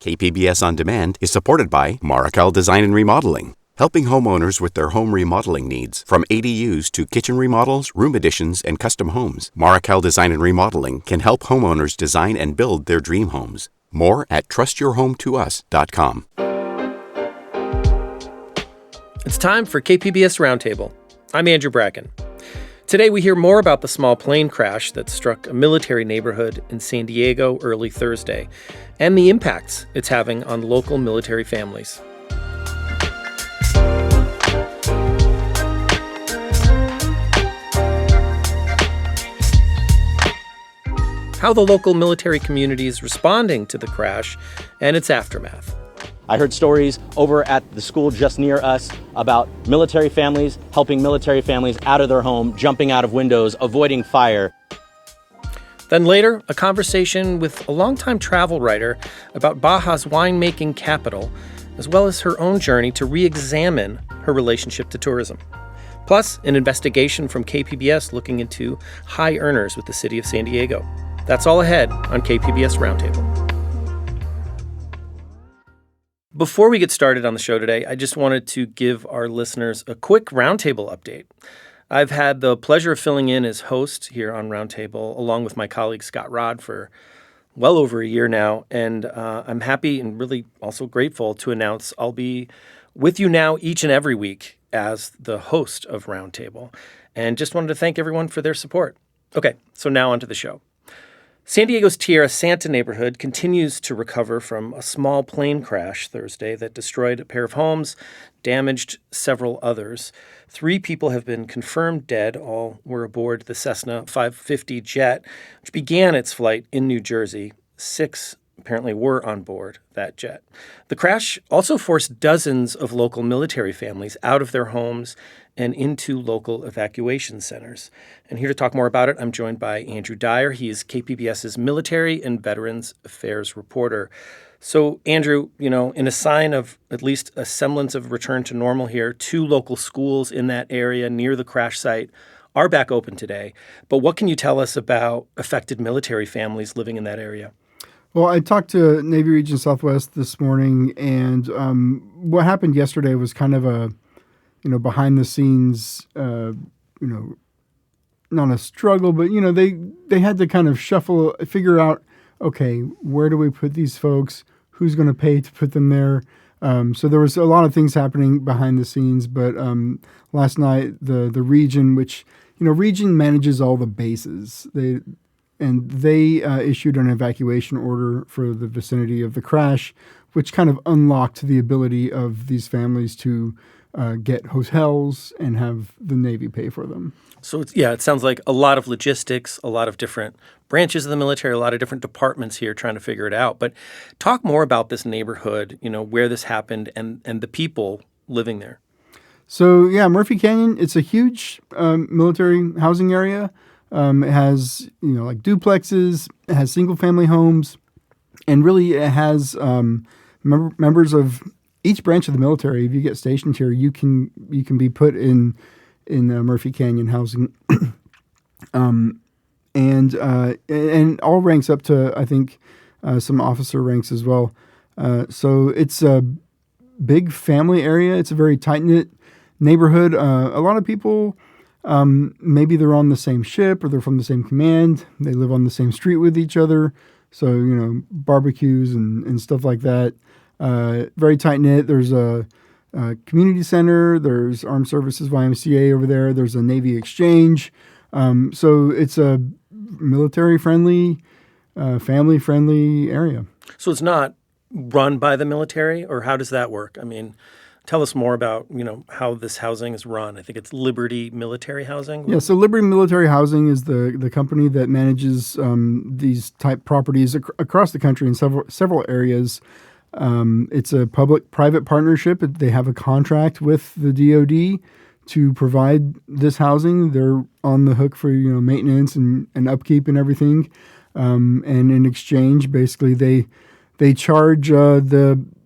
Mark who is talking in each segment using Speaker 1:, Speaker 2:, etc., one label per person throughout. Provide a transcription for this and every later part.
Speaker 1: KPBS On Demand is supported by Markel Design and Remodeling, helping homeowners with their home remodeling needs. From ADUs to kitchen remodels, room additions, and custom homes, Markel Design and Remodeling can help homeowners design and build their dream homes. More at trustyourhometous.com.
Speaker 2: It's time for KPBS Roundtable. I'm Andrew Bracken. Today we hear more about the small plane crash that struck a military neighborhood in San Diego early Thursday and the impacts it's having on local military families. How the local military community is responding to the crash and its aftermath.
Speaker 3: I heard stories over at the school just near us about military families helping military families out of their home, jumping out of windows, avoiding fire.
Speaker 2: Then later, a conversation with a longtime travel writer about Baja's winemaking capital, as well as her own journey to re-examine her relationship to tourism. Plus, an investigation from KPBS looking into high earners with the city of San Diego. That's all ahead on KPBS Roundtable. Before we get started on the show today, I just wanted to give our listeners a quick Roundtable update. I've had the pleasure of filling in as host here on Roundtable, along with my colleague Scott Rodd, for well over a year now, and I'm happy and really also grateful to announce I'll be with you now each and every week as the host of Roundtable, and just wanted to thank everyone for their support. Okay, so now onto the show. San Diego's Tierra Santa neighborhood continues to recover from a small plane crash Thursday that destroyed a pair of homes, damaged several others. 3 people have been confirmed dead. All were aboard the Cessna 550 jet, which began its flight in New Jersey. 6 apparently were on board that jet. The crash also forced dozens of local military families out of their homes and into local evacuation centers. And here to talk more about it, I'm joined by Andrew Dyer. He is KPBS's Military and Veterans Affairs reporter. So, Andrew, in a sign of at least a semblance of return to normal here, 2 local schools in that area near the crash site are back open today. But what can you tell us about affected military families living in that area?
Speaker 4: Well, I talked to Navy Region Southwest this morning, and what happened yesterday was kind of a, behind the scenes, not a struggle, but, they had to kind of figure out, okay, where do we put these folks? Who's going to pay to put them there? So there was a lot of things happening behind the scenes, but last night the region, which, region manages all the bases. They issued an evacuation order for the vicinity of the crash, which kind of unlocked the ability of these families to get hotels and have the Navy pay for them.
Speaker 2: So, it sounds like a lot of logistics, a lot of different branches of the military, a lot of different departments here trying to figure it out. But talk more about this neighborhood, where this happened and the people living there.
Speaker 4: So, Murphy Canyon, it's a huge military housing area. It has, like duplexes, it has single-family homes, and really it has members of each branch of the military. If you get stationed here, you can be put in Murphy Canyon housing, and all ranks up to, I think, some officer ranks as well. So it's a big family area. It's a very tight-knit neighborhood. A lot of people... maybe they're on the same ship or they're from the same command. They live on the same street with each other. So, barbecues and stuff like that. Very tight-knit. There's a community center. There's Armed Services YMCA over there. There's a Navy exchange. So it's a military-friendly, family-friendly area.
Speaker 2: So it's not run by the military, or how does that work? I mean... Tell us more about, how this housing is run. I think it's Liberty Military Housing.
Speaker 4: Yeah, so Liberty Military Housing is the company that manages these type properties across the country in several areas. It's a public-private partnership. They have a contract with the DoD to provide this housing. They're on the hook for maintenance and upkeep and everything. And in exchange, basically, they charge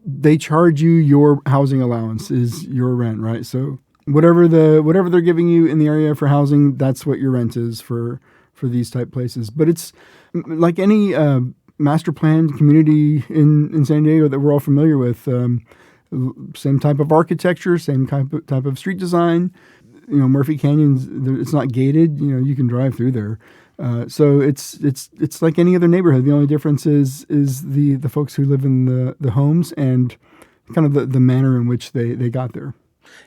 Speaker 4: they charge you your housing allowance is your rent, right? So whatever they're giving you in the area for housing, that's what your rent is for these type places. But it's like any master planned community in San Diego that we're all familiar with. Same type of architecture, same type of street design. Murphy Canyon's, it's not gated. You can drive through there. So it's like any other neighborhood. The only difference is the folks who live in the homes and kind of the manner in which they got there.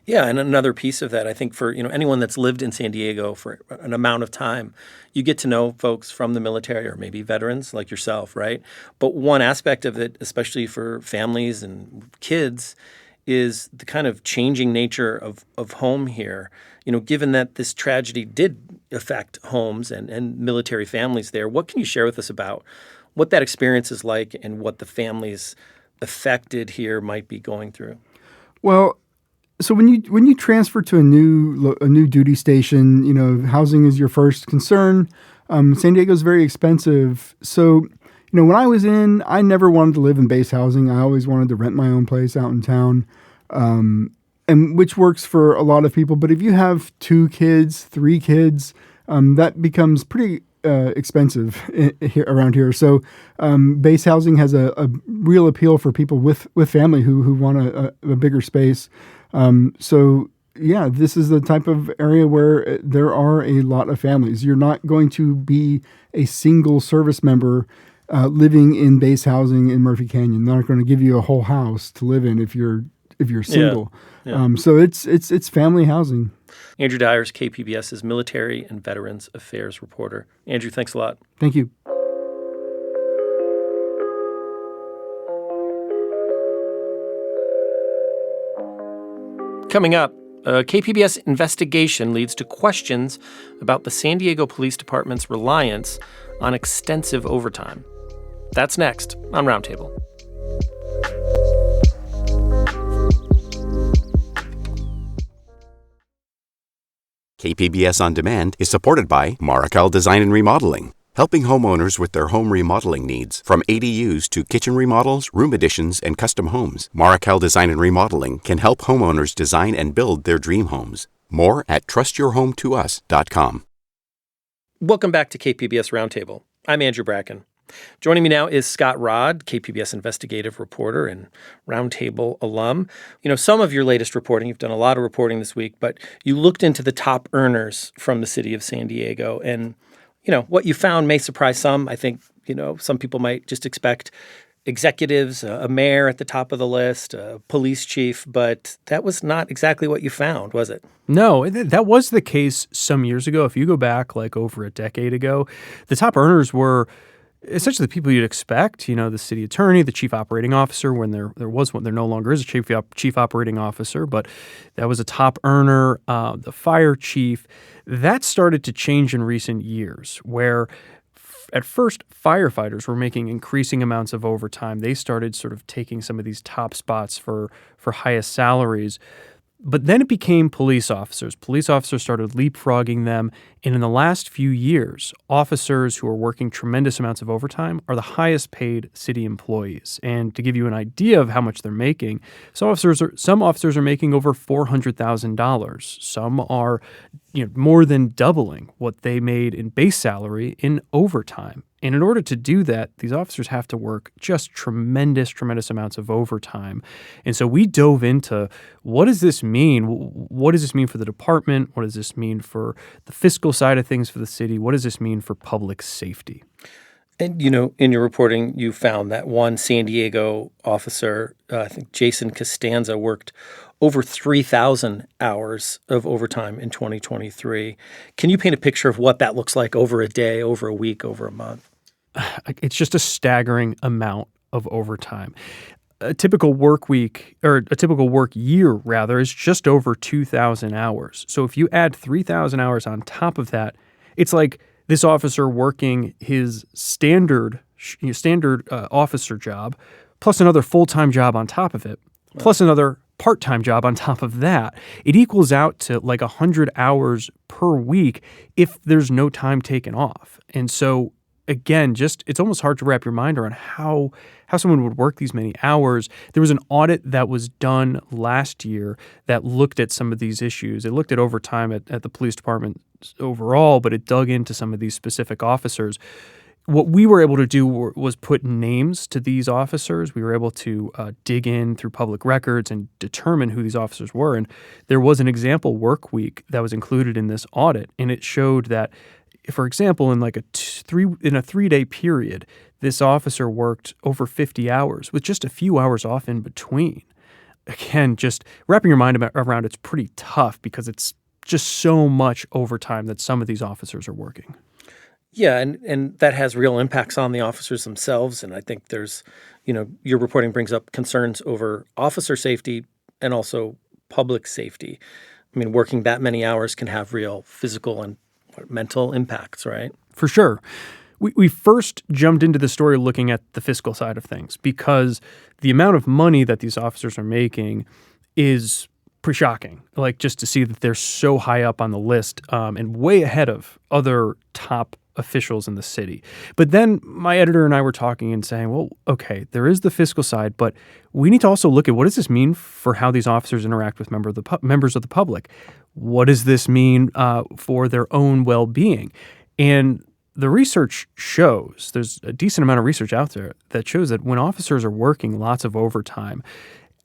Speaker 2: Yeah, and another piece of that, I think, for anyone that's lived in San Diego for an amount of time, you get to know folks from the military or maybe veterans like yourself, right? But one aspect of it, especially for families and kids, is the kind of changing nature of home here. Given that this tragedy did affect homes and military families there, what can you share with us about what that experience is like and what the families affected here might be going through?
Speaker 4: Well, so when you transfer to a new duty station, housing is your first concern. San Diego is very expensive. So, when I was in, I never wanted to live in base housing. I always wanted to rent my own place out in town, and which works for a lot of people. But if you have 2 kids, 3 kids, that becomes pretty expensive around here. So base housing has a real appeal for people with family who want a bigger space. So yeah, this is the type of area where there are a lot of families. You're not going to be a single service member living in base housing in Murphy Canyon. They're not going to give you a whole house to live in if you're single.
Speaker 2: Yeah.
Speaker 4: So it's family housing.
Speaker 2: Andrew Dyers, KPBS's Military and Veterans Affairs reporter. Andrew, thanks a lot.
Speaker 4: Thank you.
Speaker 2: Coming up, a KPBS investigation leads to questions about the San Diego Police Department's reliance on extensive overtime. That's next on Roundtable.
Speaker 1: KPBS On Demand is supported by Markel Design and Remodeling, helping homeowners with their home remodeling needs. From ADUs to kitchen remodels, room additions, and custom homes, Markel Design and Remodeling can help homeowners design and build their dream homes. More at trustyourhometous.com.
Speaker 2: Welcome back to KPBS Roundtable. I'm Andrew Bracken. Joining me now is Scott Rodd, KPBS investigative reporter and Roundtable alum. Some of your latest reporting, you've done a lot of reporting this week, but you looked into the top earners from the city of San Diego. And, what you found may surprise some. I think, some people might just expect executives, a mayor at the top of the list, a police chief, but that was not exactly what you found, was it?
Speaker 5: No, that was the case some years ago. If you go back like over a decade ago, the top earners were essentially the people you'd expect, the city attorney, the chief operating officer, when there was one. There no longer is a chief operating officer, but that was a top earner, the fire chief. That started to change in recent years, where at first firefighters were making increasing amounts of overtime. They started sort of taking some of these top spots for highest salaries. But then it became police officers. Police officers started leapfrogging them. And in the last few years, officers who are working tremendous amounts of overtime are the highest paid city employees. And to give you an idea of how much they're making, some officers are making over $400,000. Some are more than doubling what they made in base salary in overtime. And in order to do that, these officers have to work just tremendous amounts of overtime. And so we dove into, what does this mean? What does this mean for the department? What does this mean for the fiscal side of things for the city? What does this mean for public safety?
Speaker 2: And, in your reporting, you found that one San Diego officer, I think Jason Costanza, worked over 3,000 hours of overtime in 2023. Can you paint a picture of what that looks like over a day, over a week, over a month?
Speaker 5: It's just a staggering amount of overtime. A typical work week, or a typical work year, rather, is just over 2,000 hours. So if you add 3,000 hours on top of that, it's like this officer working his standard officer job, plus another full-time job on top of it, plus another part-time job on top of that. It equals out to like 100 hours per week if there's no time taken off. And so, again, it's almost hard to wrap your mind around how someone would work these many hours. There was an audit that was done last year that looked at some of these issues. It looked at overtime at the police department overall, but it dug into some of these specific officers. what we were able to do was put names to these officers. We were able to dig in through public records and determine who these officers were. And there was an example work week that was included in this audit, and it showed that, for example, in like a 3-day period, this officer worked over 50 hours with just a few hours off in between. Again, just wrapping your mind around it's pretty tough because it's just so much overtime that some of these officers are working.
Speaker 2: Yeah, and that has real impacts on the officers themselves. And I think there's, your reporting brings up concerns over officer safety and also public safety. I mean, working that many hours can have real physical and mental impacts, right?
Speaker 5: For sure. We first jumped into the story looking at the fiscal side of things because the amount of money that these officers are making is pretty shocking. Like, just to see that they're so high up on the list and way ahead of other top officials in the city. But then my editor and I were talking and saying, well, okay, there is the fiscal side, but we need to also look at what does this mean for how these officers interact with members of the public? What does this mean for their own well-being? And the research shows, there's a decent amount of research out there that shows that when officers are working lots of overtime,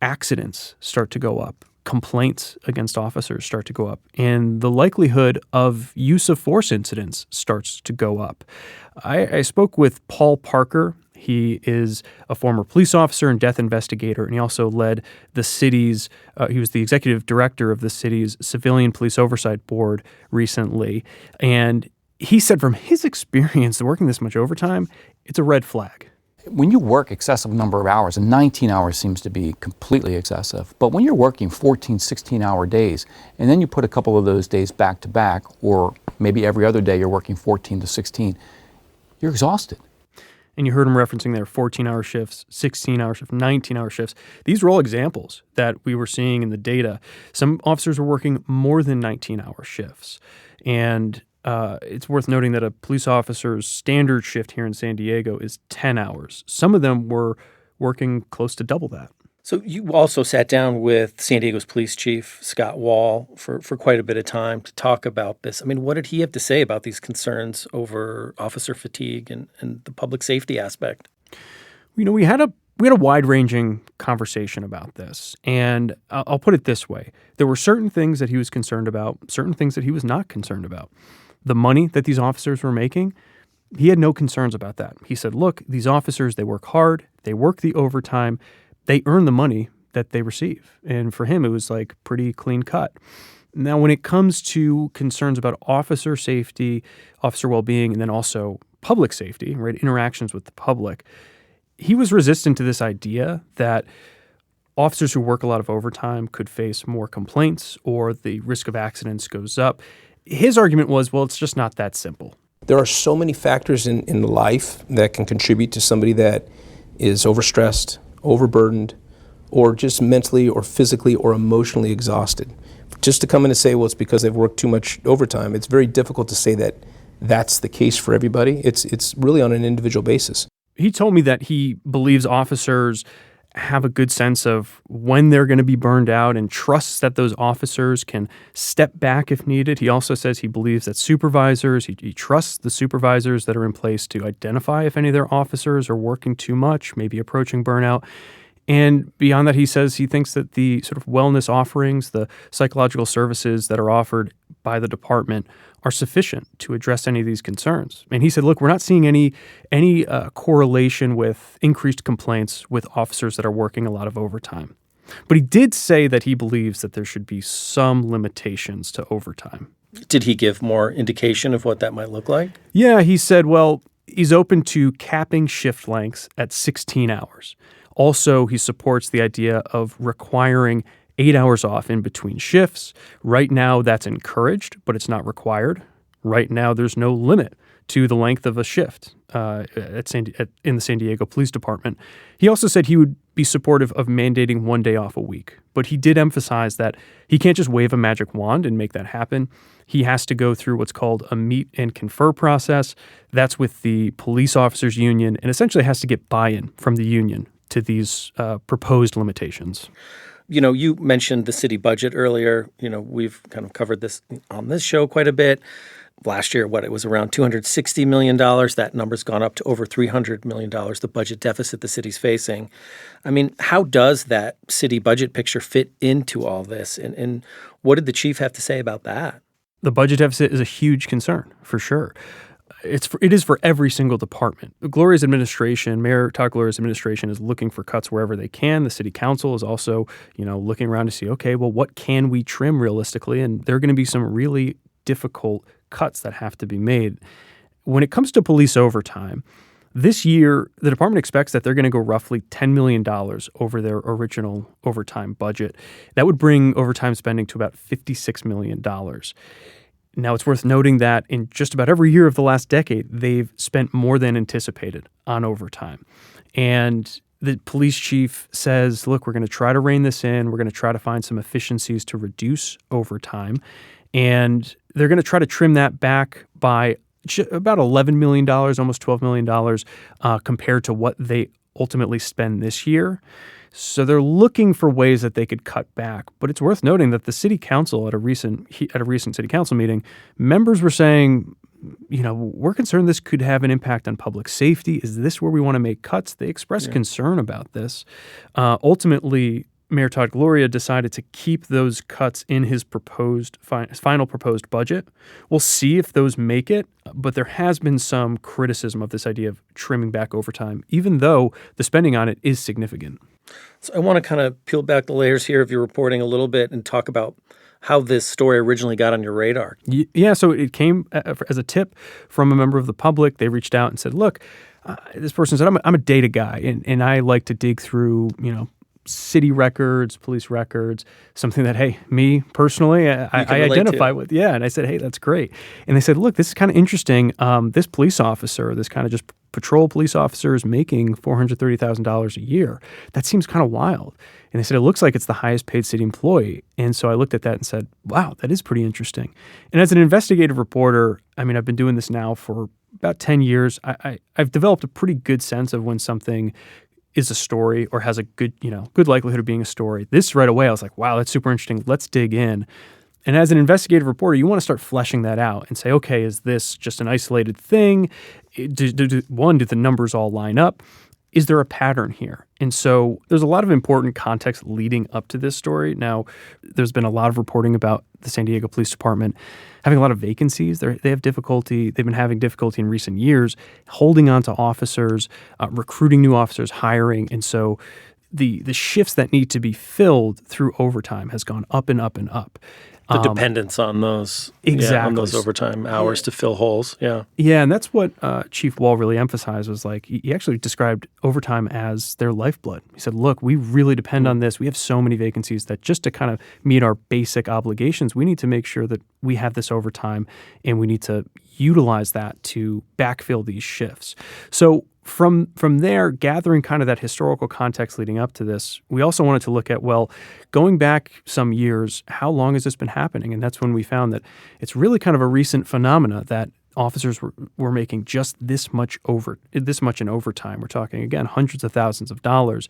Speaker 5: accidents start to go up. Complaints against officers start to go up, and the likelihood of use of force incidents starts to go up. I spoke with Paul Parker. He is a former police officer and death investigator, and he also led the city's, he was the executive director of the city's Civilian Police Oversight Board recently. And he said from his experience working this much overtime, it's a red flag.
Speaker 6: When you work excessive number of hours, and 19 hours seems to be completely excessive, but when you're working 14, 16-hour days, and then you put a couple of those days back to back, or maybe every other day you're working 14 to 16, you're exhausted.
Speaker 5: And you heard him referencing there 14-hour shifts, 16-hour shifts, 19-hour shifts. These were all examples that we were seeing in the data. Some officers were working more than 19-hour shifts. And it's worth noting that a police officer's standard shift here in San Diego is 10 hours. Some of them were working close to double that.
Speaker 2: So you also sat down with San Diego's police chief, Scott Wall, for quite a bit of time to talk about this. I mean, what did he have to say about these concerns over officer fatigue and the public safety aspect?
Speaker 5: We had a wide-ranging conversation about this, and I'll put it this way. There were certain things that he was concerned about, certain things that he was not concerned about. The money that these officers were making, he had no concerns about that. He said, look, these officers, they work hard, they work the overtime, they earn the money that they receive. And for him, it was like pretty clean cut. Now, when it comes to concerns about officer safety, officer well-being, and then also public safety, right, interactions with the public, he was resistant to this idea that officers who work a lot of overtime could face more complaints or the risk of accidents goes up. His argument was, well, it's just not that simple.
Speaker 7: There are so many factors in life that can contribute to somebody that is overstressed, overburdened, or just mentally or physically or emotionally exhausted. Just to come in and say, well, it's because they've worked too much overtime, it's very difficult to say that that's the case for everybody. It's really on an individual basis.
Speaker 5: He told me that he believes officers have a good sense of when they're going to be burned out and trusts that those officers can step back if needed. He also says he believes that supervisors, he trusts the supervisors that are in place to identify if any of their officers are working too much, maybe approaching burnout. And beyond that, he says he thinks that the sort of wellness offerings, the psychological services that are offered by the department are sufficient to address any of these concerns. And he said, look, we're not seeing any correlation with increased complaints with officers that are working a lot of overtime. But he did say that he believes that there should be some limitations to overtime.
Speaker 2: Did he give more indication of what that might look like?
Speaker 5: Yeah, he said, well, he's open to capping shift lengths at 16 hours. Also, he supports the idea of requiring 8 hours off in between shifts. Right now, that's encouraged, but it's not required. Right now, there's no limit to the length of a shift in the San Diego Police Department. He also said he would be supportive of mandating 1 day off a week, but he did emphasize that he can't just wave a magic wand and make that happen. He has to go through what's called a meet and confer process. That's with the police officers union, and essentially has to get buy-in from the union to these proposed limitations.
Speaker 2: You mentioned the city budget earlier. We've kind of covered this on this show quite a bit. Last year, it was around $260 million. That number's gone up to over $300 million, the budget deficit the city's facing. I mean, how does that city budget picture fit into all this? And what did the chief have to say about that?
Speaker 5: The budget deficit is a huge concern, for sure. It is for every single department. Gloria's administration, Mayor Todd Gloria's administration, is looking for cuts wherever they can. The city council is also, looking around to see, okay, well, what can we trim realistically? And there are going to be some really difficult cuts that have to be made. When it comes to police overtime, this year, the department expects that they're going to go roughly $10 million over their original overtime budget. That would bring overtime spending to about $56 million. Now, it's worth noting that in just about every year of the last decade, they've spent more than anticipated on overtime. And the police chief says, look, we're going to try to rein this in. We're going to try to find some efficiencies to reduce overtime. And they're going to try to trim that back by about $11 million, almost $12 million compared to what they ultimately spend this year. So they're looking for ways that they could cut back. But it's worth noting that the city council at a recent city council meeting, members were saying, we're concerned this could have an impact on public safety. Is this where we want to make cuts? They expressed concern about this. Ultimately, Mayor Todd Gloria decided to keep those cuts in his final proposed budget. We'll see if those make it, but there has been some criticism of this idea of trimming back overtime, even though the spending on it is significant.
Speaker 2: So I want to kind of peel back the layers here of your reporting a little bit and talk about how this story originally got on your radar.
Speaker 5: Yeah, so it came as a tip from a member of the public. They reached out and said, look, this person said, I'm a data guy, and I like to dig through, city records, police records, something that, hey, me personally, I identify with. Yeah. And I said, hey, that's great. And they said, look, this is kind of interesting. This police officer, this kind of just patrol police officer is making $430,000 a year. That seems kind of wild. And they said, it looks like it's the highest paid city employee. And so I looked at that and said, wow, that is pretty interesting. And as an investigative reporter, I've been doing this now for about 10 years. I've developed a pretty good sense of when something is a story or has a good likelihood of being a story. This right away, I was like, wow, that's super interesting. Let's dig in. And as an investigative reporter, you want to start fleshing that out and say, okay, is this just an isolated thing? Do the numbers all line up? Is there a pattern here? And so there's a lot of important context leading up to this story. Now, there's been a lot of reporting about the San Diego Police Department having a lot of vacancies. They've been having difficulty in recent years holding on to officers, recruiting new officers, hiring. And so the shifts that need to be filled through overtime has gone up and up and up.
Speaker 2: The dependence on those on those overtime hours to fill holes. Yeah.
Speaker 5: Yeah, and that's what Chief Wall really emphasized was like he actually described overtime as their lifeblood. He said, look, we really depend on this. We have so many vacancies that just to kind of meet our basic obligations, we need to make sure that we have this overtime and we need to utilize that to backfill these shifts. So from there, gathering kind of that historical context leading up to this, we also wanted to look at, well, going back some years, how long has this been happening? And that's when we found that it's really kind of a recent phenomena that officers were making just this much in overtime. We're talking, again, hundreds of thousands of dollars.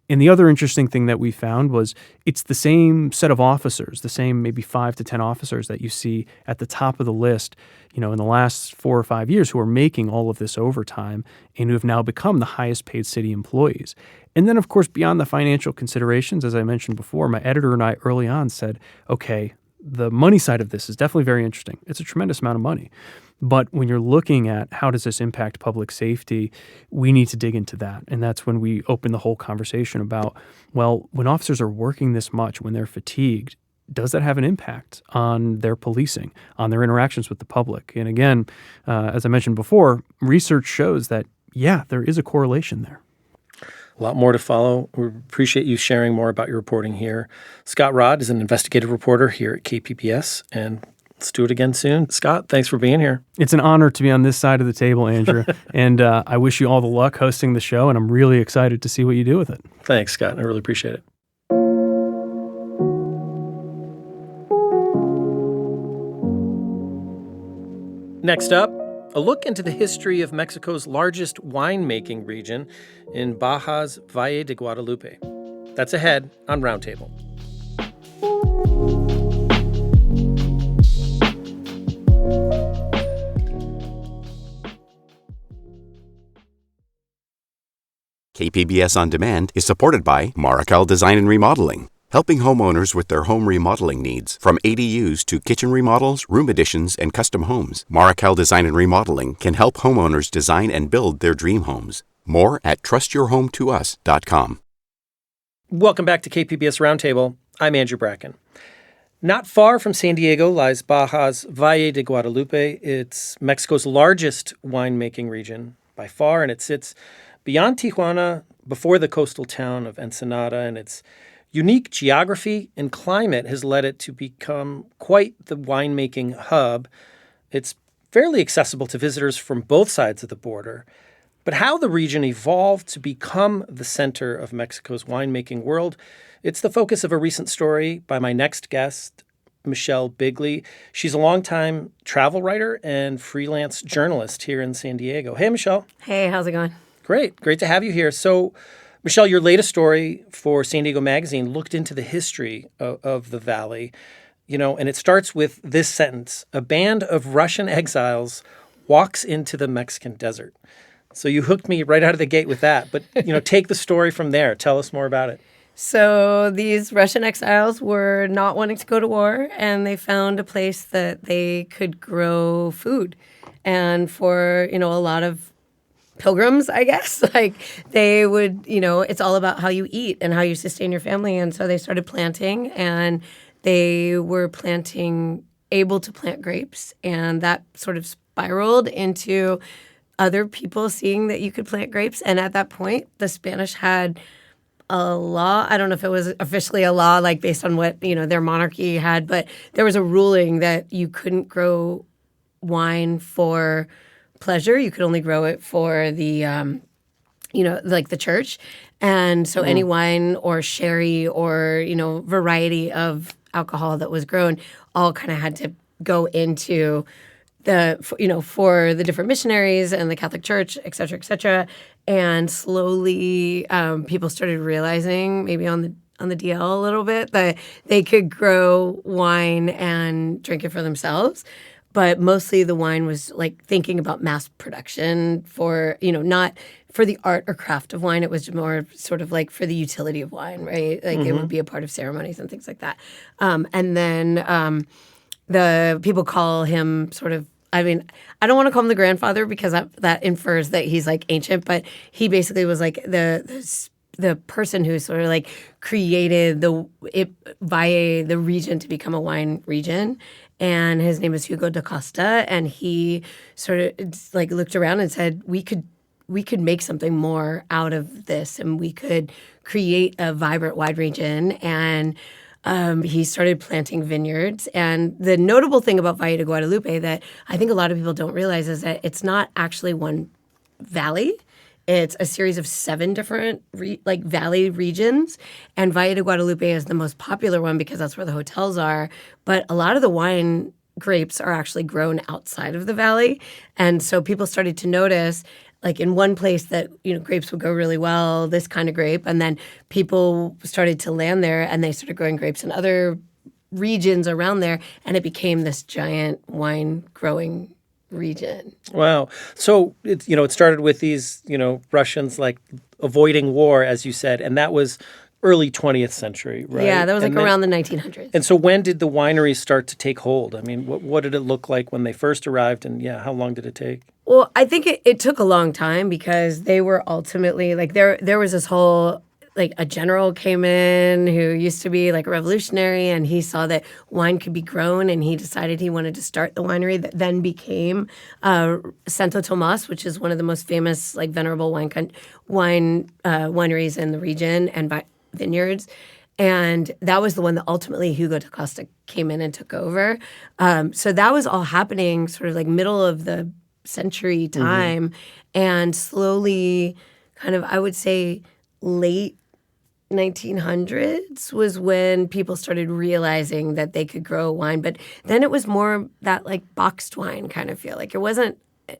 Speaker 5: And the other interesting thing that we found was it's the same set of officers, the same maybe 5 to 10 officers that you see at the top of the list, in the last 4 or 5 years who are making all of this overtime and who have now become the highest paid city employees. And then, of course, beyond the financial considerations, as I mentioned before, my editor and I early on said, okay, the money side of this is definitely very interesting. It's a tremendous amount of money. But when you're looking at how does this impact public safety, we need to dig into that. And that's when we open the whole conversation about, well, when officers are working this much, when they're fatigued, does that have an impact on their policing, on their interactions with the public? And again, as I mentioned before, research shows that, yeah, there is a correlation there.
Speaker 2: A lot more to follow. We appreciate you sharing more about your reporting here. Scott Rodd is an investigative reporter here at KPBS, and let's do it again soon. Scott, thanks for being here.
Speaker 5: It's an honor to be on this side of the table, Andrew, and I wish you all the luck hosting the show, and I'm really excited to see what you do with it.
Speaker 2: Thanks, Scott. I really appreciate it. Next up, a look into the history of Mexico's largest winemaking region in Baja's Valle de Guadalupe. That's ahead on Roundtable.
Speaker 1: KPBS On Demand is supported by Markel Design and Remodeling, helping homeowners with their home remodeling needs. From ADUs to kitchen remodels, room additions, and custom homes, Markel Design and Remodeling can help homeowners design and build their dream homes. More at trustyourhometous.com.
Speaker 2: Welcome back to KPBS Roundtable. I'm Andrew Bracken. Not far from San Diego lies Baja's Valle de Guadalupe. It's Mexico's largest winemaking region by far, and it sits beyond Tijuana, before the coastal town of Ensenada, and its unique geography and climate has led it to become quite the winemaking hub. It's fairly accessible to visitors from both sides of the border. But how the region evolved to become the center of Mexico's winemaking world, it's the focus of a recent story by my next guest, Michelle Bigley. She's a longtime travel writer and freelance journalist here in San Diego. Hey, Michelle.
Speaker 8: Hey, how's it going?
Speaker 2: Great to have you here. So, Michelle, your latest story for San Diego Magazine looked into the history of the valley, and it starts with this sentence: a band of Russian exiles walks into the Mexican desert. So you hooked me right out of the gate with that. But, take the story from there. Tell us more about it.
Speaker 8: So these Russian exiles were not wanting to go to war, and they found a place that they could grow food. And for, a lot of pilgrims, I guess, they would, it's all about how you eat and how you sustain your family. And so they started planting, and they were able to plant grapes. And that sort of spiraled into other people seeing that you could plant grapes. And at that point, the Spanish had a law. I don't know if it was officially a law, based on what, their monarchy had, but there was a ruling that you couldn't grow wine for pleasure. You could only grow it for the, the church. And so any wine or sherry or, variety of alcohol that was grown all kind of had to go into for the different missionaries and the Catholic Church, et cetera, et cetera. And slowly people started realizing, maybe on the DL a little bit, that they could grow wine and drink it for themselves. But mostly the wine was thinking about mass production for, not for the art or craft of wine. It was more sort of for the utility of wine, right? It would be a part of ceremonies and things like that. And then the people call him sort of, I don't want to call him the grandfather because that infers that he's ancient, but he basically was the person who sort of created the region to become a wine region. And his name is Hugo da Costa, and he sort of looked around and said, we could make something more out of this, and we could create a vibrant wine region. And he started planting vineyards. And the notable thing about Valle de Guadalupe that I think a lot of people don't realize is that it's not actually one valley. It's a series of 7 different valley regions, and Valle de Guadalupe is the most popular one because that's where the hotels are. But a lot of the wine grapes are actually grown outside of the valley, and so people started to notice, in one place that grapes would go really well, this kind of grape, and then people started to land there, and they started growing grapes in other regions around there, and it became this giant wine growing region.
Speaker 2: Wow. So it started with these, Russians avoiding war, as you said, and that was early 20th century, right?
Speaker 8: Yeah, that was around the 1900s.
Speaker 2: And so when did the wineries start to take hold? What did it look like when they first arrived, and how long did it take?
Speaker 8: Well, I think it took a long time because they were ultimately there was this whole a general came in who used to be a revolutionary, and he saw that wine could be grown, and he decided he wanted to start the winery that then became Santo Tomas, which is one of the most famous venerable wineries in the region and vineyards. And that was the one that ultimately Hugo da Costa came in and took over. So that was all happening sort of middle of the century time, and slowly kind of, I would say, late 1900s was when people started realizing that they could grow wine. But then it was more that boxed wine kind of feel. It wasn't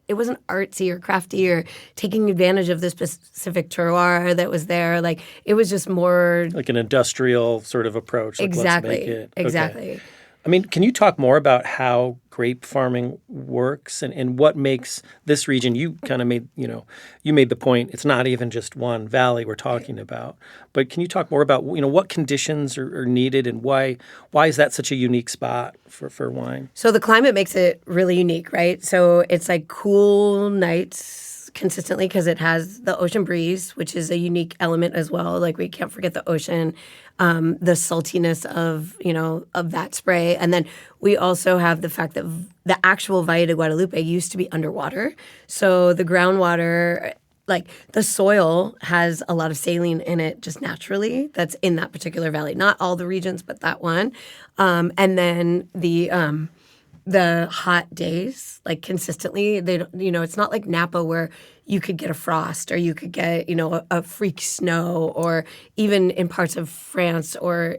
Speaker 8: it wasn't artsy or crafty or taking advantage of the specific terroir that was there. Like it was just more
Speaker 2: like an industrial sort of approach. Like,
Speaker 8: exactly,
Speaker 2: let's make it.
Speaker 8: exactly.
Speaker 2: Okay. I mean, can you talk more about how grape farming works and what makes this region? You kind of made, you made the point. It's not even just one valley we're talking about. But can you talk more about, what conditions are needed and why is that such a unique spot for wine?
Speaker 8: So the climate makes it really unique, right? So it's like cool nights consistently because it has the ocean breeze, which is a unique element as well. Like we can't forget the ocean, the saltiness of that spray. And then we also have the fact that the actual Valle de Guadalupe used to be underwater. So the groundwater, like the soil has a lot of saline in it just naturally that's in that particular valley. Not all the regions, but that one. And then the hot days, like consistently, they don't, it's not like Napa where you could get a frost or you could get, a freak snow, or even in parts of France or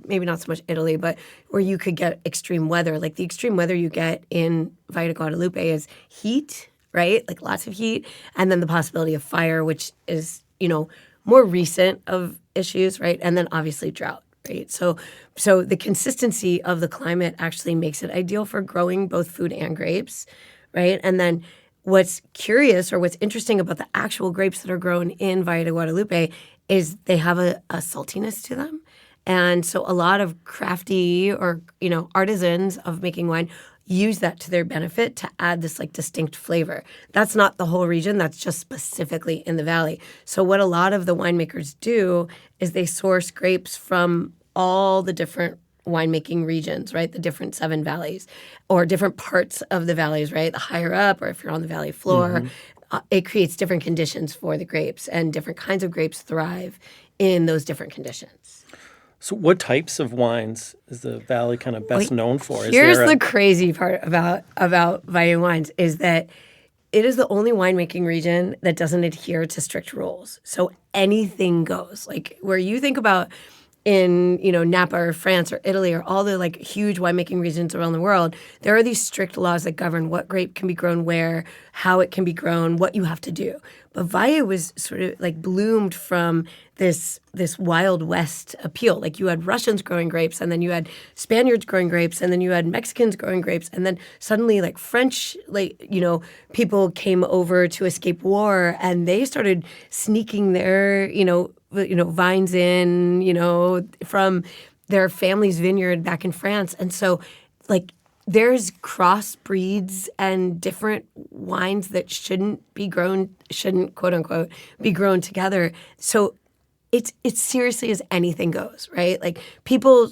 Speaker 8: maybe not so much Italy, but where you could get extreme weather. Like the extreme weather you get in Valle de Guadalupe is heat, right? Like lots of heat, and then the possibility of fire, which is, more recent of issues, right? And then obviously drought. Right. So the consistency of the climate actually makes it ideal for growing both food and grapes, right? And then what's curious or what's interesting about the actual grapes that are grown in Valle de Guadalupe is they have a saltiness to them. And so a lot of crafty or, artisans of making wine use that to their benefit to add this like distinct flavor. That's not the whole region. That's just specifically in the valley. So what a lot of the winemakers do is they source grapes from all the different winemaking regions, right? The different 7 valleys or different parts of the valleys, right? The higher up, or if you're on the valley floor, it creates different conditions for the grapes, and different kinds of grapes thrive in those different conditions.
Speaker 2: So what types of wines is the valley kind of best known for?
Speaker 8: Here's the crazy part about Valle wines is that it is the only winemaking region that doesn't adhere to strict rules. So anything goes. Like where you think about in, Napa or France or Italy or all the like huge winemaking regions around the world, there are these strict laws that govern what grape can be grown where, how it can be grown, what you have to do. But Valle was sort of like bloomed from this Wild West appeal. Like you had Russians growing grapes, and then you had Spaniards growing grapes, and then you had Mexicans growing grapes, and then suddenly like French, people came over to escape war, and they started sneaking their, vines in, from their family's vineyard back in France. And so like there's crossbreeds and different wines that shouldn't quote unquote be grown together. So it's seriously as anything goes, right? Like people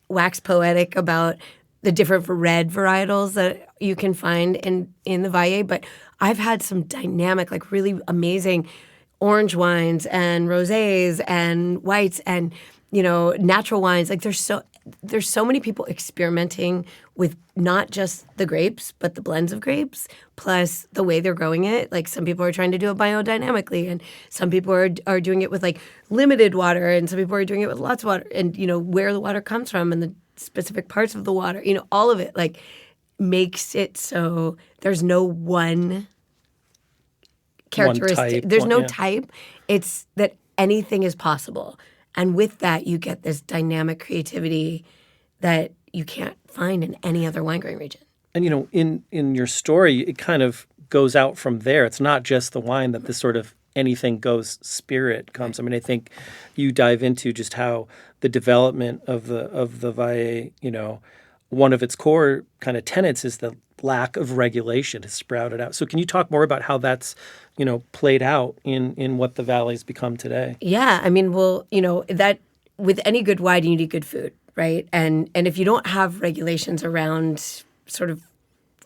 Speaker 8: wax poetic about the different red varietals that you can find in the Valle, but I've had some dynamic, like really amazing orange wines and rosés and whites and, natural wines. Like there's so many people experimenting with not just the grapes, but the blends of grapes, plus the way they're growing it. Like some people are trying to do it biodynamically, and some people are doing it with like limited water, and some people are doing it with lots of water, and, where the water comes from and the specific parts of the water, all of it like makes it so there's no one characteristic. There's no type. It's that anything is possible. And with that, you get this dynamic creativity that you can't find in any other wine growing region.
Speaker 2: And, in your story, it kind of goes out from there. It's not just the wine that this sort of anything goes spirit comes. I mean, I think you dive into just how the development of the Valle, one of its core kind of tenets is the lack of regulation has sprouted out. So can you talk more about how that's, played out in what the valley's become today?
Speaker 8: Yeah. I mean, well, that with any good wine, you need good food, right? And if you don't have regulations around sort of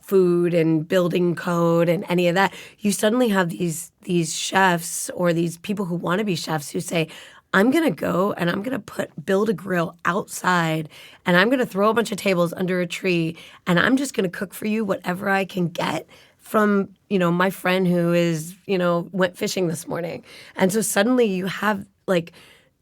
Speaker 8: food and building code and any of that, you suddenly have these chefs or these people who want to be chefs who say, I'm going to go and I'm going to build a grill outside, and I'm going to throw a bunch of tables under a tree, and I'm just going to cook for you whatever I can get from, my friend who is, went fishing this morning. And so suddenly you have like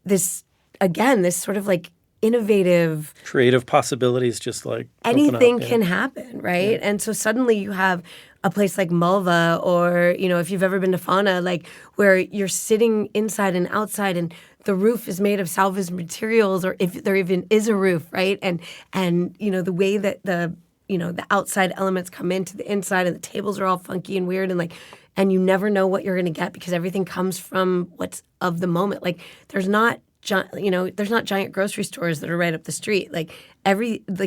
Speaker 8: this, again, this sort of like innovative,
Speaker 2: creative possibilities, just like
Speaker 8: anything can happen, right? Yeah. And so suddenly you have a place like Malva, or, if you've ever been to Fauna, like where you're sitting inside and outside and the roof is made of salvaged materials, or if there even is a roof, right? And the way that the outside elements come into the inside, and the tables are all funky and weird, and you never know what you're going to get because everything comes from what's of the moment. Like there's not giant grocery stores that are right up the street.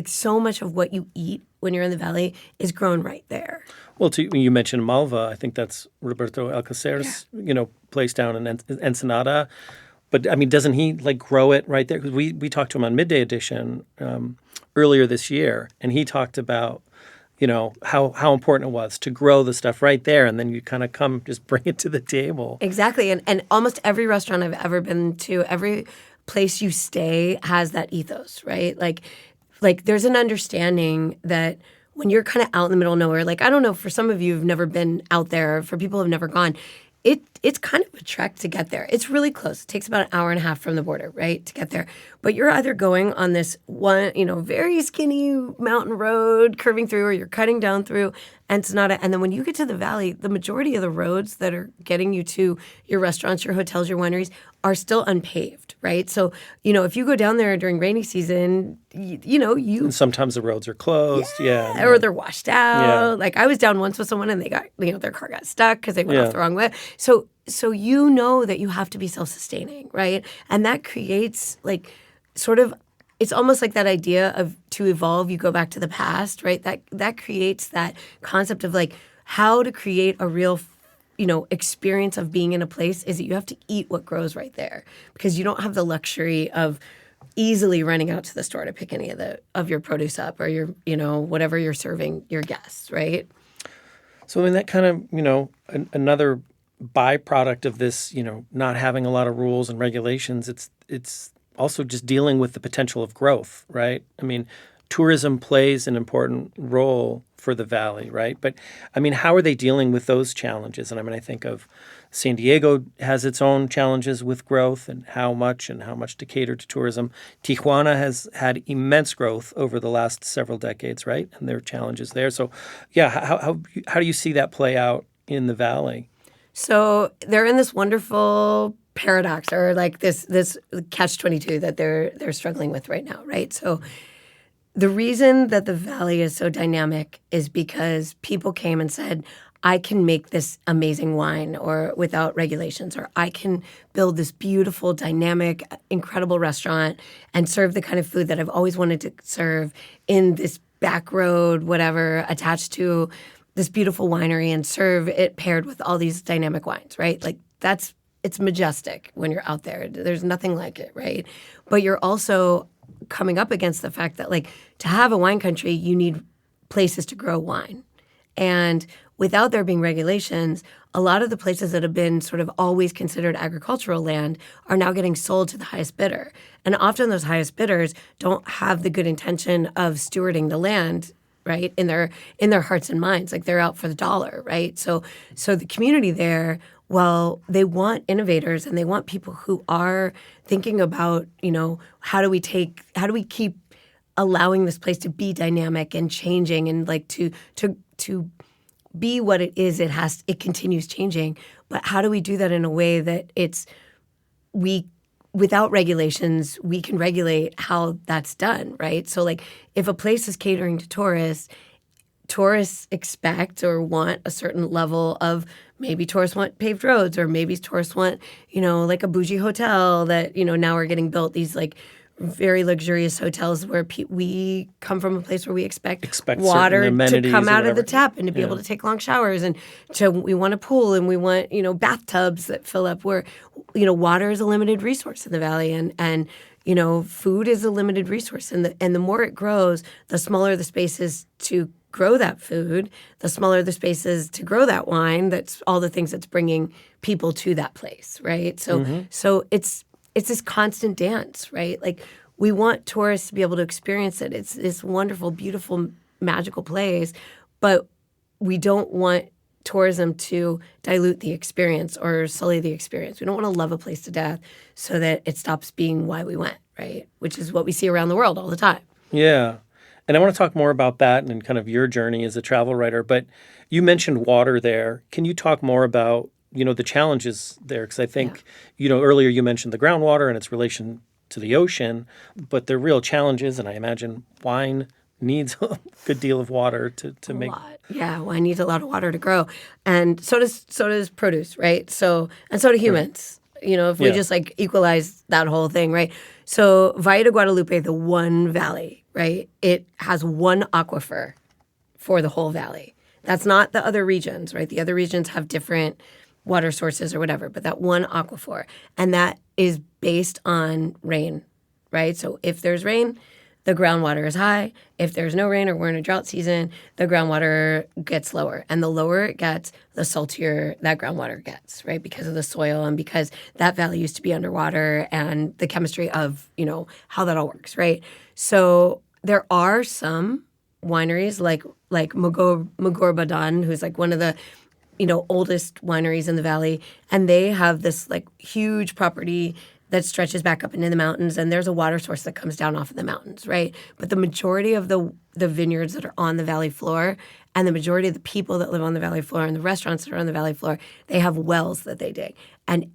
Speaker 8: So much of what you eat when you're in the valley is grown right there.
Speaker 2: Well, you mentioned Malva. I think that's Roberto Alcacer's, place down in Ensenada. But I mean, doesn't he grow it right there? Because we talked to him on Midday Edition earlier this year, and he talked about how important it was to grow the stuff right there, and then you kind of just bring it to the table.
Speaker 8: Exactly, and almost every restaurant I've ever been to, every place you stay has that ethos, right? Like there's an understanding that when you're kind of out in the middle of nowhere, I don't know, for some of you who've never been out there, for people who've never gone, it's kind of a trek to get there. It's really close. It takes about an hour and a half from the border, right, to get there. But you're either going on this one, very skinny mountain road curving through, or you're cutting down through Ensenada. And then when you get to the valley, the majority of the roads that are getting you to your restaurants, your hotels, your wineries are still unpaved, right? So, if you go down there during rainy season,
Speaker 2: And sometimes the roads are closed, yeah.
Speaker 8: Or they're washed out.
Speaker 2: Yeah.
Speaker 8: I was down once with someone and they got, their car got stuck because they went off the wrong way. So that you have to be self-sustaining, right? And that creates it's almost like that idea of to evolve, you go back to the past, right? That creates that concept of how to create a real experience of being in a place is that you have to eat what grows right there, because you don't have the luxury of easily running out to the store to pick any of your produce up, or your, whatever you're serving your guests, right?
Speaker 2: So I mean, that kind of, another byproduct of this, not having a lot of rules and regulations, it's also just dealing with the potential of growth, right? I mean, tourism plays an important role for the valley, right? But I mean, how are they dealing with those challenges? And I mean, I think of San Diego has its own challenges with growth and how much to cater to tourism. Tijuana has had immense growth over the last several decades, right? And there are challenges there. So, yeah, how do you see that play out in the valley?
Speaker 8: So they're in this wonderful paradox, or this catch-22 that they're struggling with right now, right? So the reason that the valley is so dynamic is because people came and said, I can make this amazing wine or without regulations, or I can build this beautiful, dynamic, incredible restaurant and serve the kind of food that I've always wanted to serve in this back road, whatever, attached to this beautiful winery, and serve it paired with all these dynamic wines, right? It's majestic when you're out there. There's nothing like it, right? But you're also coming up against the fact that to have a wine country, you need places to grow wine. And without there being regulations, a lot of the places that have been sort of always considered agricultural land are now getting sold to the highest bidder. And often those highest bidders don't have the good intention of stewarding the land, right, in their hearts and minds. They're out for the dollar, right? So the community there, well, they want innovators and they want people who are thinking about, how do we keep allowing this place to be dynamic and changing, and to be what it is. It continues changing, but how do we do that in a way that without regulations, we can regulate how that's done, right? So if a place is catering to tourists expect or want a certain level of, maybe tourists want paved roads, or maybe tourists want, a bougie hotel that, now are getting built, these very luxurious hotels where we come from a place where we expect water to come out of the tap and to be able to take long showers, and we want a pool, and we want, bathtubs that fill up, where, water is a limited resource in the valley, and food is a limited resource. And the more it grows, the smaller the spaces to grow that food, the smaller the spaces to grow that wine. That's all the things that's bringing people to that place, right? So so it's this constant dance, right? We want tourists to be able to experience it. It's this wonderful, beautiful, magical place, but we don't want tourism to dilute the experience or sully the experience. We don't want to love a place to death so that it stops being why we went, right? Which is what we see around the world all the time.
Speaker 2: Yeah. And I want to talk more about that and kind of your journey as a travel writer. But you mentioned water there. Can you talk more about, the challenges there? Because I think, earlier you mentioned the groundwater and its relation to the ocean, but there are real challenges. And I imagine wine needs a good deal of water to make.
Speaker 8: Lot. Yeah, wine needs a lot of water to grow. And so does produce, right? So do humans. If we just equalize that whole thing, right? So Valle de Guadalupe, the one valley, right? It has one aquifer for the whole valley. That's not the other regions, right? The other regions have different water sources or whatever, but that one aquifer. And that is based on rain, right? So if there's rain, the groundwater is high. If there's no rain or we're in a drought season, the groundwater gets lower. And the lower it gets, the saltier that groundwater gets, right? Because of the soil and because that valley used to be underwater and the chemistry of, how that all works, right? So there are some wineries like Mugorbadan, who's one of the oldest wineries in the valley, and they have this huge property that stretches back up into the mountains, and there's a water source that comes down off of the mountains, right? But the majority of the vineyards that are on the valley floor and the majority of the people that live on the valley floor and the restaurants that are on the valley floor, they have wells that they dig. And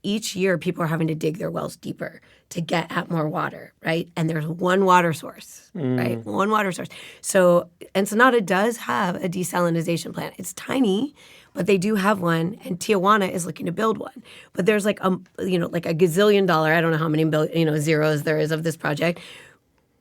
Speaker 8: each year, people are having to dig their wells deeper to get at more water, right? And there's one water source, right? One water source. So Ensenada does have a desalinization plant. It's tiny, but they do have one, and Tijuana is looking to build one. But there's a gazillion dollar, I don't know how many zeros there is of this project,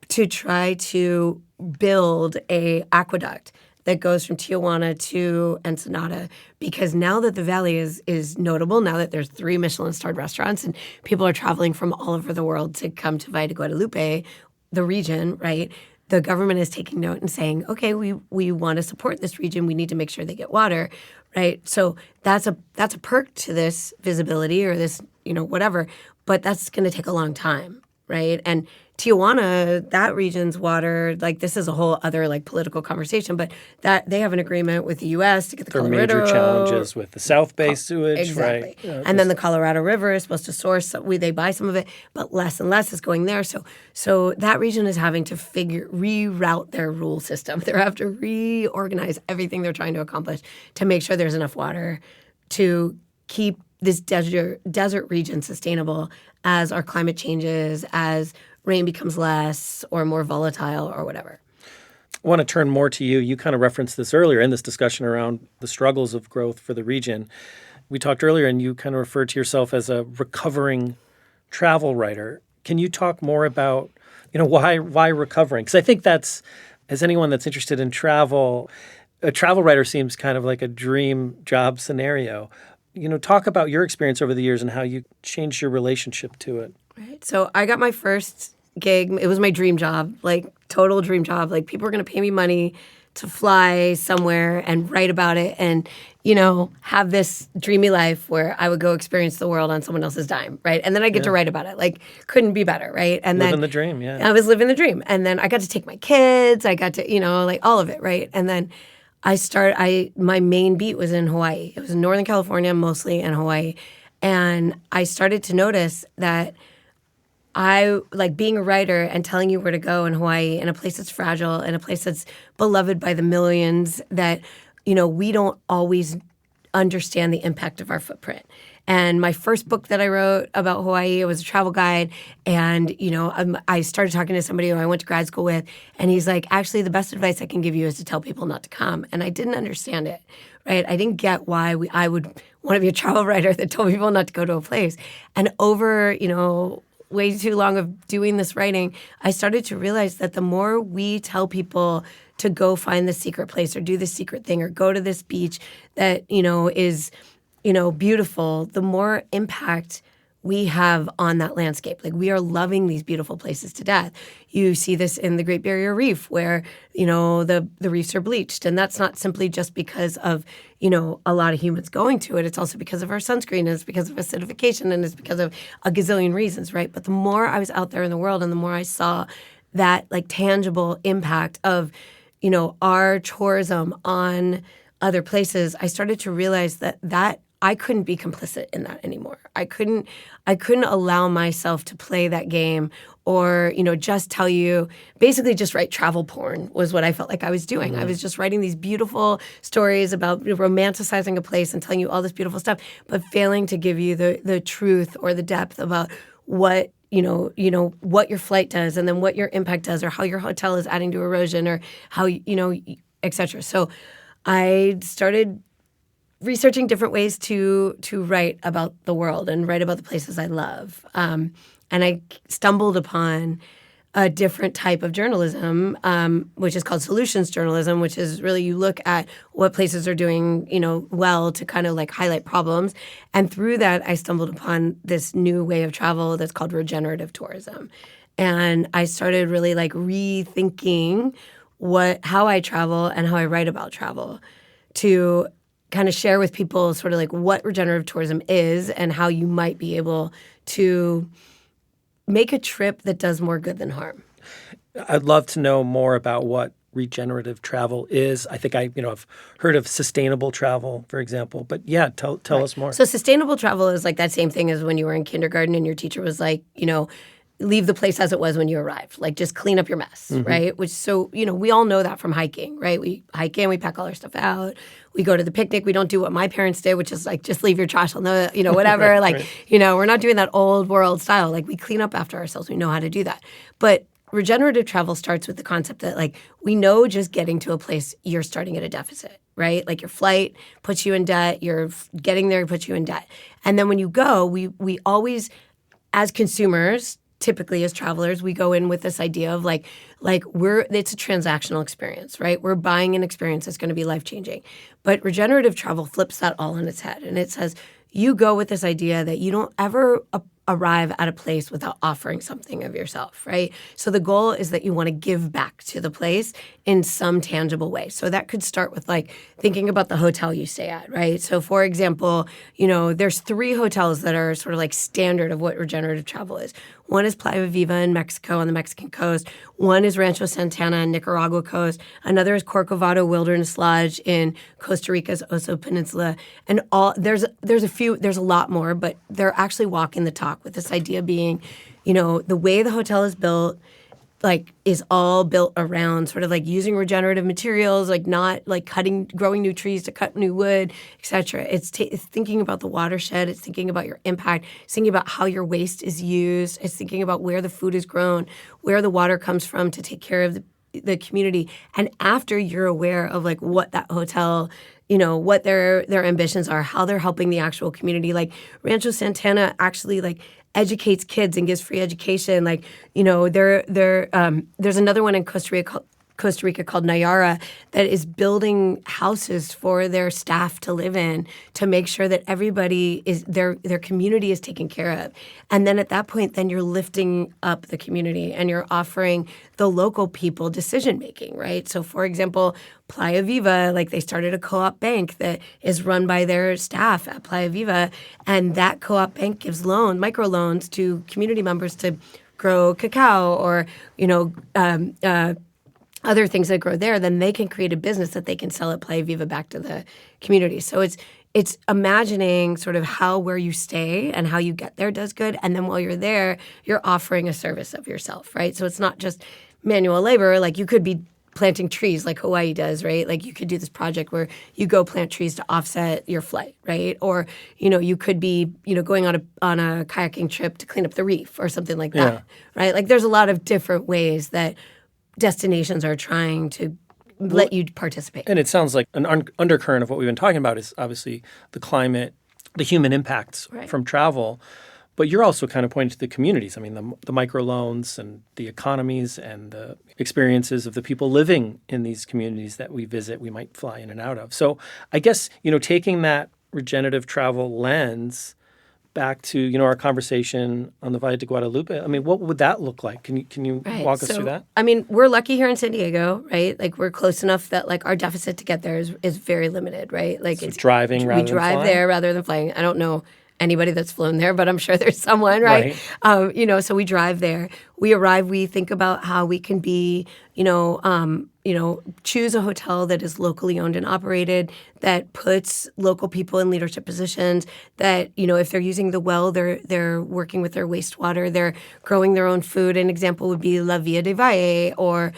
Speaker 8: to try to build a aqueduct that goes from Tijuana to Ensenada, because now that the valley is notable, now that there's 3 Michelin-starred restaurants and people are traveling from all over the world to come to Valle de Guadalupe, the region, right? The government is taking note and saying, okay, we want to support this region. We need to make sure they get water, right? So that's a perk to this visibility or this, whatever, but that's going to take a long time, right? And Tijuana, that region's water, this is a whole other political conversation, but that they have an agreement with the U.S. to get the Colorado.
Speaker 2: Major challenges with the South Bay sewage,
Speaker 8: exactly.
Speaker 2: Right?
Speaker 8: And then the Colorado River is supposed to source. They buy some of it, but less and less is going there. So that region is having to reroute their rule system. They have to reorganize everything they're trying to accomplish to make sure there's enough water to keep this desert region sustainable as our climate changes, as rain becomes less or more volatile or whatever.
Speaker 2: I want to turn more to you. You kind of referenced this earlier in this discussion around the struggles of growth for the region. We talked earlier and you kind of referred to yourself as a recovering travel writer. Can you talk more about, why recovering? Because I think that's, as anyone that's interested in travel, a travel writer seems kind of like a dream job scenario. Talk about your experience over the years and how you changed your relationship to it.
Speaker 8: Right. So I got my first gig. It was my dream job, total dream job. People were going to pay me money to fly somewhere and write about it and, have this dreamy life where I would go experience the world on someone else's dime, right? And then I get to write about it. Couldn't be better, right? And
Speaker 2: living the dream, yeah.
Speaker 8: I was living the dream. And then I got to take my kids. I got to, all of it, right? And then my main beat was in Hawaii. It was in Northern California, mostly in Hawaii. And I started to notice that I being a writer and telling you where to go in Hawaii, in a place that's fragile, in a place that's beloved by the millions, that, we don't always understand the impact of our footprint. And my first book that I wrote about Hawaii, it was a travel guide. And, I started talking to somebody who I went to grad school with. And he's like, actually, the best advice I can give you is to tell people not to come. And I didn't understand it, right? I didn't get why I would want to be a travel writer that told people not to go to a place. And over, way too long of doing this writing, I started to realize that the more we tell people to go find the secret place or do the secret thing or go to this beach that, is, beautiful, the more impact we have on that landscape. We are loving these beautiful places to death. You see this in the Great Barrier Reef where, the reefs are bleached. And that's not simply just because of, a lot of humans going to it. It's also because of our sunscreen, and it's because of acidification, and it's because of a gazillion reasons, right? But the more I was out there in the world and the more I saw that tangible impact of, our tourism on other places, I started to realize that I couldn't be complicit in that anymore. I couldn't allow myself to play that game or, just tell you, basically just write travel porn was what I felt like I was doing. I was just writing these beautiful stories about romanticizing a place and telling you all this beautiful stuff, but failing to give you the truth or the depth about what what your flight does, and then what your impact does, or how your hotel is adding to erosion, or how, et cetera. So I started researching different ways to write about the world and write about the places I love. And I stumbled upon a different type of journalism, which is called solutions journalism, which is really you look at what places are doing, well to kind of like highlight problems. And through that, I stumbled upon this new way of travel that's called regenerative tourism. And I started really like rethinking how I travel and how I write about travel, to kind of share with people sort of like what regenerative tourism is and how you might be able to make a trip that does more good than harm.
Speaker 2: I'd love to know more about what regenerative travel is. I think I've heard of sustainable travel, for example, but yeah, tell us more.
Speaker 8: So sustainable travel is like that same thing as when you were in kindergarten and your teacher was like, leave the place as it was when you arrived. Like, just clean up your mess, right? Which, so, we all know that from hiking, right? We hike in, we pack all our stuff out. We go to the picnic. We don't do what my parents did, which is like, just leave your trash on the, whatever.
Speaker 2: Right.
Speaker 8: We're not doing that old world style. Like, we clean up after ourselves. We know how to do that. But regenerative travel starts with the concept that, like, we know just getting to a place, you're starting at a deficit, right? Like, your flight puts you in debt. You're getting there puts you in debt. And then when you go, we always, as consumers, typically as travelers, we go in with this idea of like it's a transactional experience, right? We're buying an experience that's going to be life-changing. But regenerative travel flips that all on its head. And it says, you go with this idea that you don't ever arrive at a place without offering something of yourself, right? So the goal is that you want to give back to the place in some tangible way. So that could start with like thinking about the hotel you stay at, right? So for example, there's 3 hotels that are sort of like standard of what regenerative travel is. One is Playa Viva in Mexico on the Mexican coast. One is Rancho Santana on Nicaragua coast. Another is Corcovado Wilderness Lodge in Costa Rica's Oso Peninsula. And there's a lot more, but they're actually walking the talk with this idea being, the way the hotel is built, like, is all built around sort of like using regenerative materials, like not like growing new trees to cut new wood, et cetera. It's thinking about the watershed. It's thinking about your impact. It's thinking about how your waste is used. It's thinking about where the food is grown, where the water comes from to take care of the community. And after you're aware of like what that hotel, what their ambitions are, how they're helping the actual community. Like Rancho Santana actually like educates kids and gives free education. Like, there's another one in Costa Rica called Nayara that is building houses for their staff to live in to make sure that everybody is their community is taken care of. And then at that point, then you're lifting up the community and you're offering the local people decision making, right? So for example, Playa Viva, like they started a co-op bank that is run by their staff at Playa Viva, and that co-op bank gives microloans to community members to grow cacao or, other things that grow there. Then they can create a business that they can sell at Playa Viva back to the community. So it's imagining sort of how where you stay and how you get there does good. And then while you're there, you're offering a service of yourself, right? So it's not just manual labor. Like you could be planting trees like Hawaii does, right? Like you could do this project where you go plant trees to offset your flight, right? Or, you could be, going on a kayaking trip to clean up the reef or something like that, right? Like there's a lot of different ways that destinations are trying to let you participate.
Speaker 2: And it sounds like an undercurrent of what we've been talking about is obviously the climate, the human impacts from travel. But you're also kind of pointing to the communities. I mean, the microloans and the economies and the experiences of the people living in these communities that we visit, we might fly in and out of. So I guess, taking that regenerative travel lens back to, our conversation on the Valle de Guadalupe, I mean, what would that look like? Can you walk us through that?
Speaker 8: I mean, we're lucky here in San Diego, right? Like we're close enough that like our deficit to get there is very limited, right? Like
Speaker 2: so it's driving rather than flying?
Speaker 8: We drive there rather than flying. I don't know anybody that's flown there, but I'm sure there's someone, right? So we drive there. We arrive. We think about how we can be, choose a hotel that is locally owned and operated, that puts local people in leadership positions, that, if they're using the well, they're working with their wastewater, they're growing their own food. An example would be La Valle de Guadalupe, or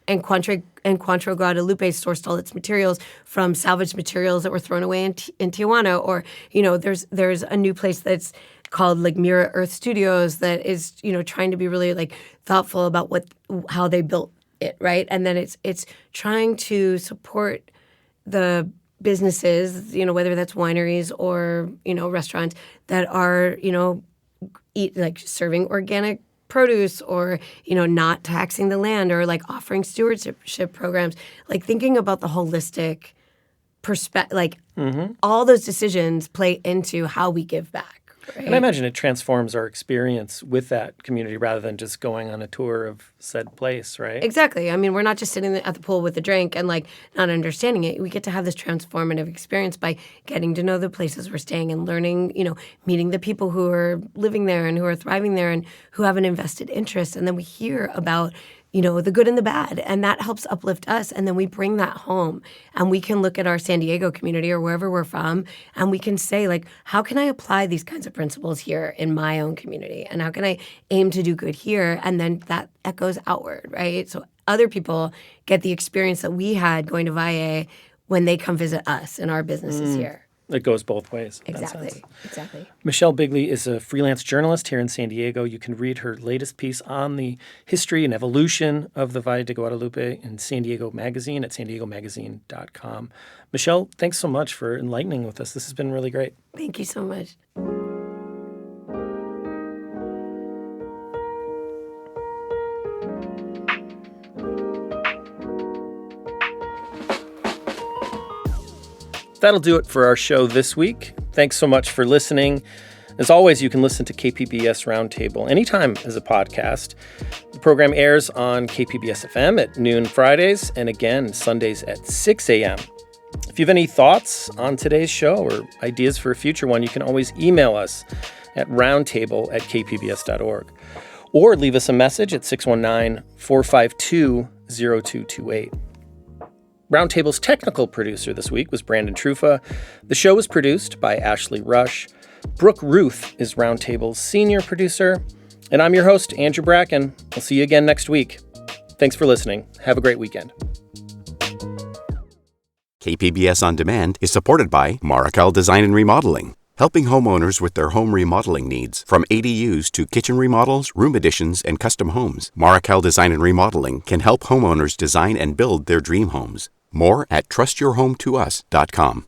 Speaker 8: Encuentro Guadalupe sourced all its materials from salvaged materials that were thrown away in Tijuana. Or, there's a new place that's called like Mirror Earth Studios that is, trying to be really like thoughtful about how they built it, right? And then it's trying to support the businesses, whether that's wineries or, restaurants that are, serving organic produce, or not taxing the land, or like offering stewardship programs, like thinking about the holistic perspective. Like all those decisions play into how we give back. Right?
Speaker 2: And I imagine it transforms our experience with that community rather than just going on a tour of said place, right?
Speaker 8: Exactly. I mean, we're not just sitting at the pool with a drink and like not understanding it. We get to have this transformative experience by getting to know the places we're staying and learning, meeting the people who are living there and who are thriving there and who have an invested interest. And then we hear about the good and the bad, and that helps uplift us. And then we bring that home, and we can look at our San Diego community or wherever we're from, and we can say, like, how can I apply these kinds of principles here in my own community? And how can I aim to do good here? And then that echoes outward, right? So other people get the experience that we had going to Valle when they come visit us and our businesses here.
Speaker 2: It goes both ways.
Speaker 8: Exactly.
Speaker 2: Michelle Bigley is a freelance journalist here in San Diego. You can read her latest piece on the history and evolution of the Valle de Guadalupe in San Diego Magazine at sandiegomagazine.com. Michelle, thanks so much for enlightening with us. This has been really great.
Speaker 8: Thank you so much.
Speaker 2: That'll do it for our show this week. Thanks so much for listening. As always, you can listen to KPBS Roundtable anytime as a podcast. The program airs on KPBS FM at noon Fridays and again Sundays at 6 a.m. If you have any thoughts on today's show or ideas for a future one, you can always email us at roundtable@kpbs.org or leave us a message at 619-452-0228. Roundtable's technical producer this week was Brandon Trufa. The show was produced by Ashley Rush. Brooke Ruth is Roundtable's senior producer. And I'm your host, Andrew Bracken. I'll see you again next week. Thanks for listening. Have a great weekend.
Speaker 1: KPBS On Demand is supported by Marracal Design and Remodeling, helping homeowners with their home remodeling needs. From ADUs to kitchen remodels, room additions, and custom homes, Marracal Design and Remodeling can help homeowners design and build their dream homes. More at trustyourhometous.com.